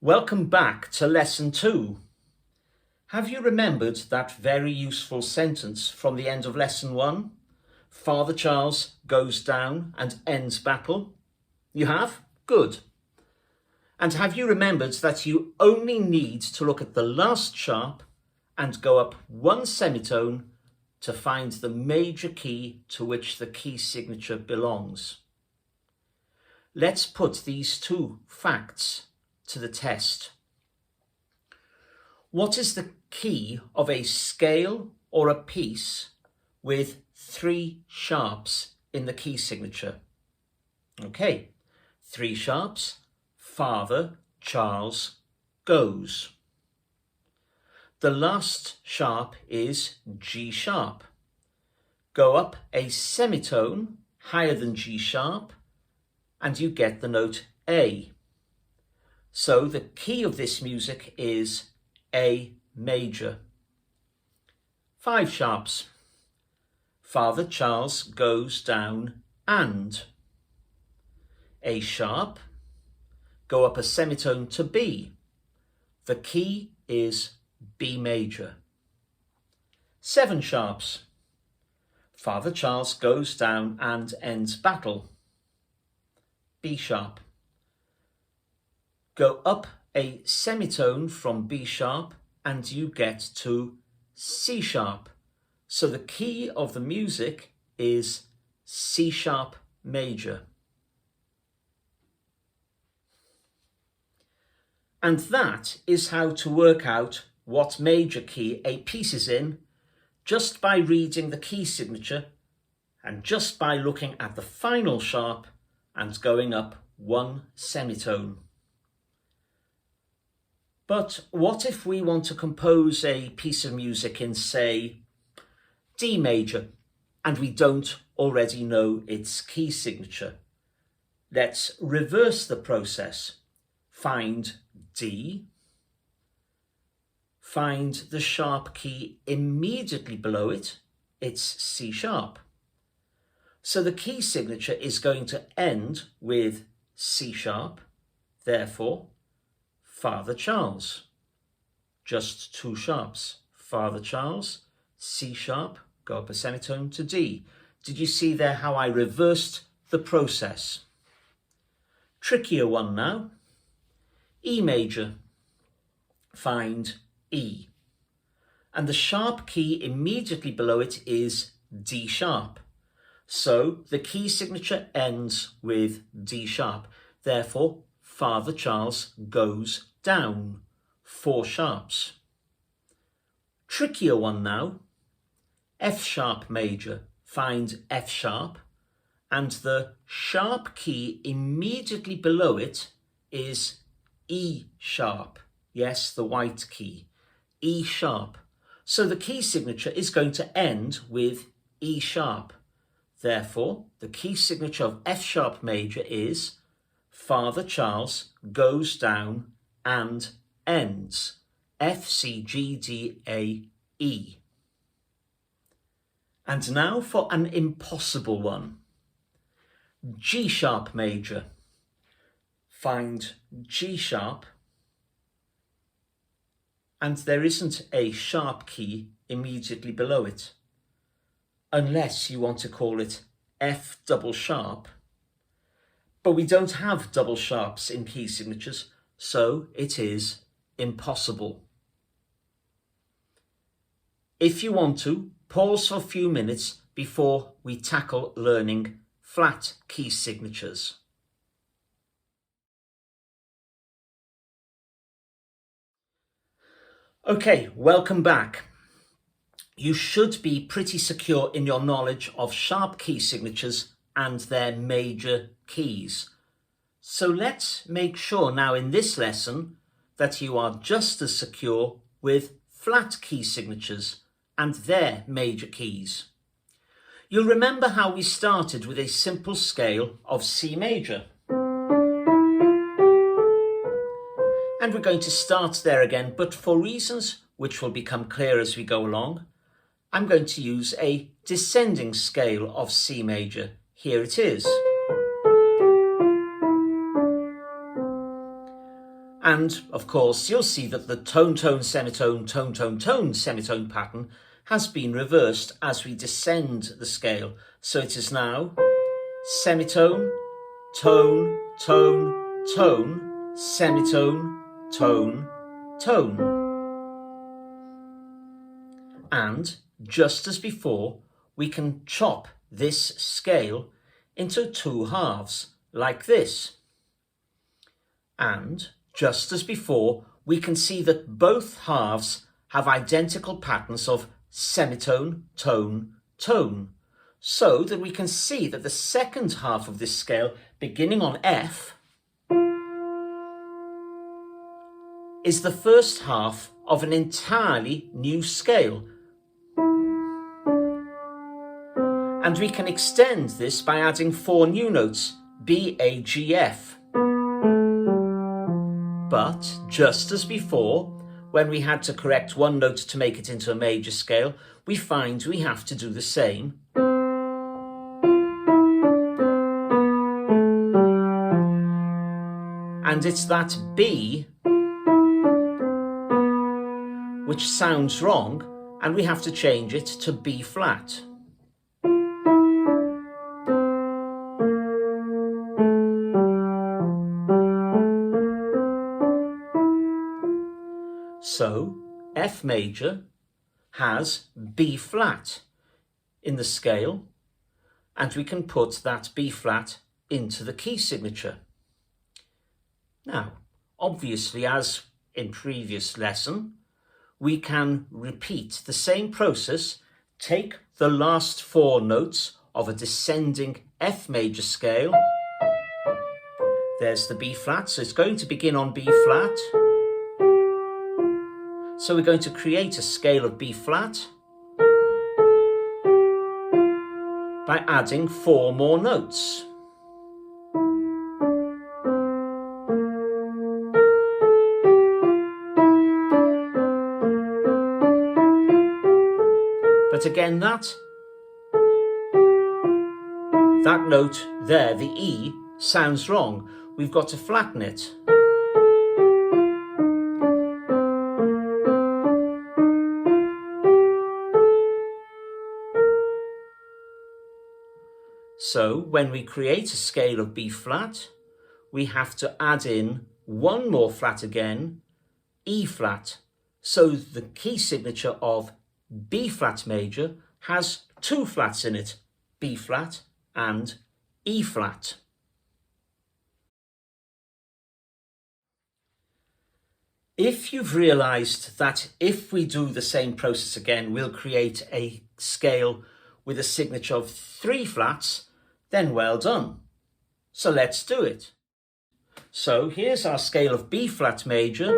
Welcome back to lesson 2. Have you remembered that very useful sentence from the end of lesson 1? Father Charles goes down and ends battle. You have? Good. And have you remembered that you only need to look at the last sharp and go up one semitone to find the major key to which the key signature belongs? Let's put these two facts to the test. What is the key of a scale or a piece with 3 sharps in the key signature? Okay, 3 sharps. Father Charles goes. The last sharp is G sharp. Go up a semitone higher than G sharp and you get the note A. So the key of this music is A major. 5 sharps. Father Charles goes down and. A sharp. Go up a semitone to B. The key is B major. 7 sharps. Father Charles goes down and ends battle. B sharp. Go up a semitone from B sharp and you get to C sharp. So the key of the music is C sharp major. And that is how to work out what major key a piece is in just by reading the key signature and just by looking at the final sharp and going up one semitone. But what if we want to compose a piece of music in, say, D major, and we don't already know its key signature? Let's reverse the process. Find D, find the sharp key immediately below it, it's C sharp. So the key signature is going to end with C sharp, therefore Father Charles. Just 2 sharps. Father Charles, C sharp, go up a semitone to D. Did you see there how I reversed the process? Trickier one now. E major. Find E. And the sharp key immediately below it is D sharp. So the key signature ends with D sharp. Therefore, Father Charles goes down. 4 sharps. Trickier one now. F sharp major. Find F sharp. And the sharp key immediately below it is E sharp. Yes, the white key. E sharp. So the key signature is going to end with E sharp. Therefore, the key signature of F sharp major is Father Charles goes down and ends. F, C, G, D, A, E. And now for an impossible one. G sharp major. Find G sharp. And there isn't a sharp key immediately below it. Unless you want to call it F double sharp. But we don't have double sharps in key signatures, so it is impossible. If you want to, pause for a few minutes before we tackle learning flat key signatures. Okay, welcome back. You should be pretty secure in your knowledge of sharp key signatures and their major keys. So let's make sure now in this lesson that you are just as secure with flat key signatures and their major keys. You'll remember how we started with a simple scale of C major. And we're going to start there again, but for reasons which will become clear as we go along, I'm going to use a descending scale of C major. Here it is. And of course, you'll see that the tone-tone, semitone, tone-tone, tone, semitone pattern has been reversed as we descend the scale. So it is now semitone, tone, tone, tone, semitone, tone, tone. And just as before, we can chop this scale into two halves, like this. And just as before, we can see that both halves have identical patterns of semitone, tone, tone, so that we can see that the second half of this scale, beginning on F, is the first half of an entirely new scale. And we can extend this by adding 4 new notes, B, A, G, F. But just as before, when we had to correct one note to make it into a major scale, we find we have to do the same. And it's that B which sounds wrong, and we have to change it to B flat. So F major has B flat in the scale, and we can put that B flat into the key signature. Now, obviously, as in previous lesson, we can repeat the same process, take the last 4 notes of a descending F major scale. There's the B flat, so it's going to begin on B flat. So we're going to create a scale of B flat by adding 4 more notes. But again, that note there, the E, sounds wrong. We've got to flatten it. So when we create a scale of B flat, we have to add in 1 more flat again, E flat. So the key signature of B flat major has 2 flats in it, B flat and E flat. If you've realised that if we do the same process again, we'll create a scale with a signature of 3 flats, then well done. So let's do it. So here's our scale of B flat major.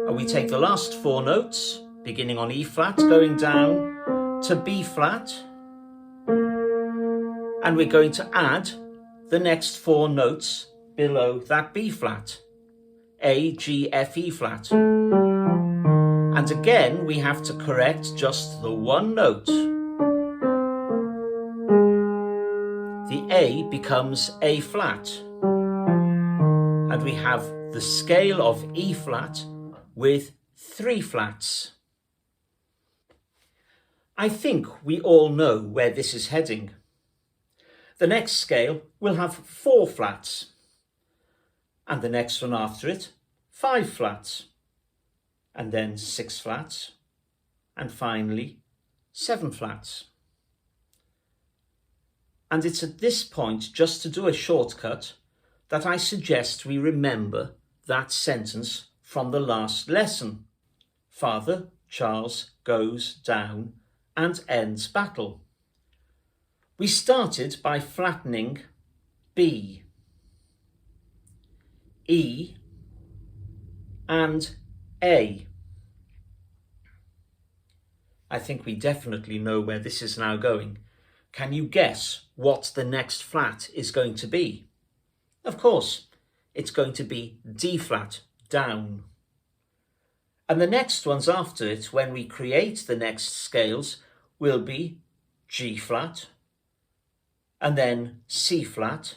And we take the last 4 notes, beginning on E flat, going down to B flat. And we're going to add the next 4 notes below that B flat. A, G, F, E flat. And again, we have to correct just the 1 note. The A becomes A flat, and we have the scale of E flat with 3 flats. I think we all know where this is heading. The next scale will have 4 flats, and the next one after it 5 flats, and then 6 flats, and finally 7 flats. And it's at this point, just to do a shortcut, that I suggest we remember that sentence from the last lesson. Father Charles goes down and ends battle. We started by flattening B, E and A. I think we definitely know where this is now going. Can you guess what the next flat is going to be? Of course, it's going to be D flat, down. And the next ones after it, when we create the next scales, will be G flat, and then C flat,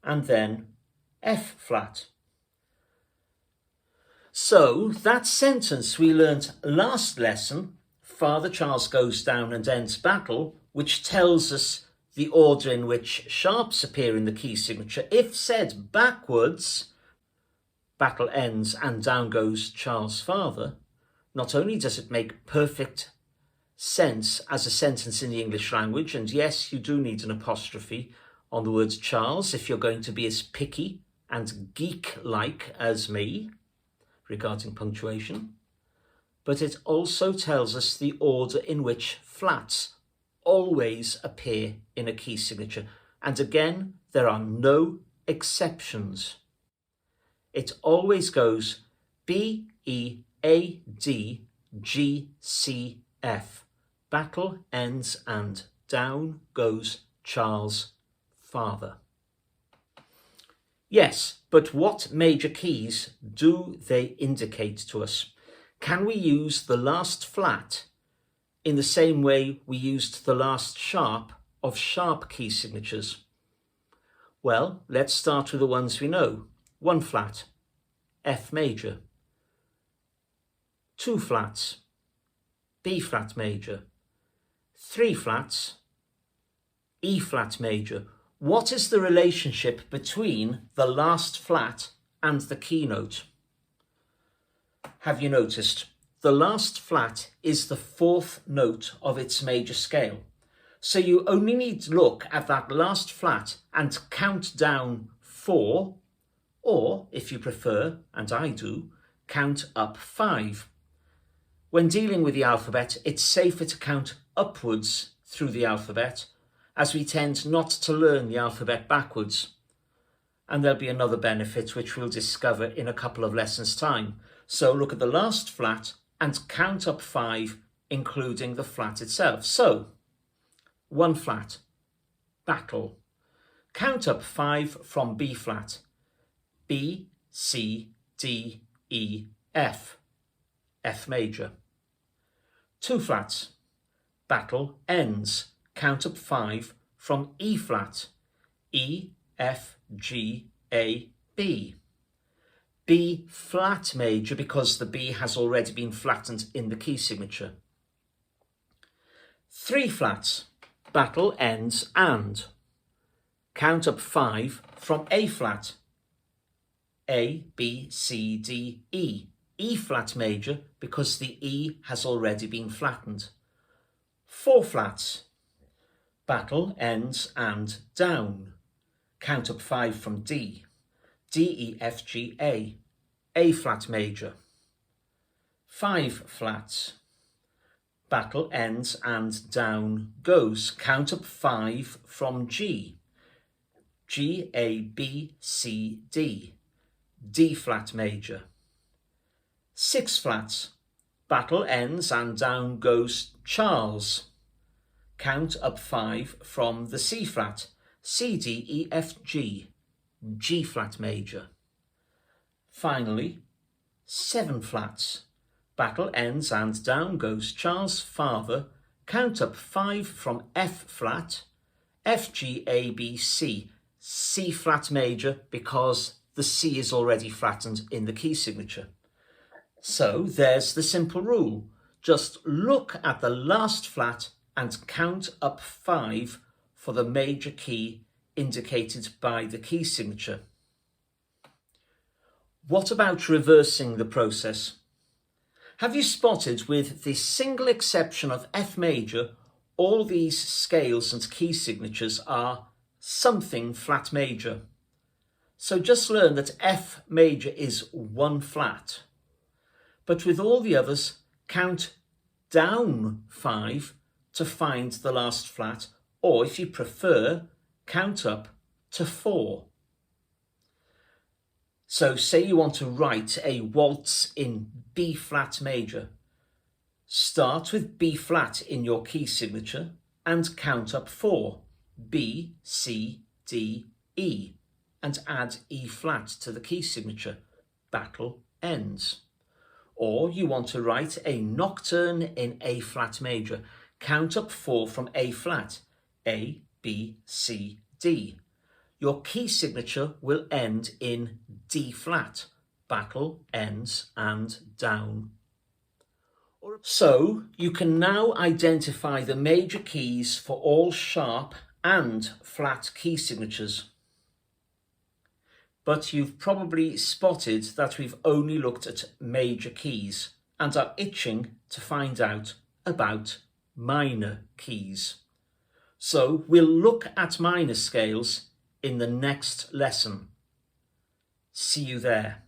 and then F flat. So that sentence we learnt last lesson, Father Charles goes down and ends battle, which tells us the order in which sharps appear in the key signature, if said backwards, battle ends and down goes Charles' father, not only does it make perfect sense as a sentence in the English language, and yes, you do need an apostrophe on the word Charles if you're going to be as picky and geek-like as me regarding punctuation, but it also tells us the order in which flats always appear in a key signature. And again, there are no exceptions. It always goes B, E, A, D, G, C, F. Battle ends and down goes Charles' father. Yes, but what major keys do they indicate to us? Can we use the last flat in the same way we used the last sharp of sharp key signatures? Well, let's start with the ones we know. 1 flat, F major. 2 flats, B flat major. 3 flats, E flat major. What is the relationship between the last flat and the keynote? Have you noticed? The last flat is the 4th note of its major scale. So you only need to look at that last flat and count down 4, or if you prefer, and I do, count up 5. When dealing with the alphabet, it's safer to count upwards through the alphabet, as we tend not to learn the alphabet backwards. And there'll be another benefit which we'll discover in a couple of lessons' time. So look at the last flat and count up 5, including the flat itself. So, 1 flat, battle. Count up 5 from B flat. B, C, D, E, F. F major. 2 flats, battle ends. Count up 5 from E flat. E, F, G, A, B. B flat major, because the B has already been flattened in the key signature. 3 flats, battle ends and. Count up 5 from A flat. A, B, C, D, E. E flat major, because the E has already been flattened. 4 flats, battle ends and down. Count up 5 from D. D, E, F, G, A flat major. 5 flats, battle ends and down goes. Count up 5 from G. G, A, B, C, D. D flat major. 6 flats, battle ends and down goes Charles. Count up 5 from the C flat. C, D, E, F, G. G flat major. Finally, 7 flats, battle ends and down goes Charles' father. Count up 5 from F flat. F, G, A, B, C. C flat major, because the C is already flattened in the key signature. So there's the simple rule. Just look at the last flat and count up 5 for the major key indicated by the key signature. What about reversing the process? Have you spotted, with the single exception of F major, all these scales and key signatures are something flat major? So just learn that F major is 1 flat. But with all the others, count down 5 to find the last flat, or if you prefer, count up to 4. So say you want to write a waltz in B flat major. Start with B flat in your key signature and count up 4. B, C, D, E, and add E flat to the key signature. Battle ends. Or you want to write a nocturne in A flat major. Count up 4 from A flat. A, B, C, D. your key signature will end in D flat. Battle ends and down. So you can now identify the major keys for all sharp and flat key signatures. But you've probably spotted that we've only looked at major keys and are itching to find out about minor keys. So we'll look at minor scales in the next lesson. See you there.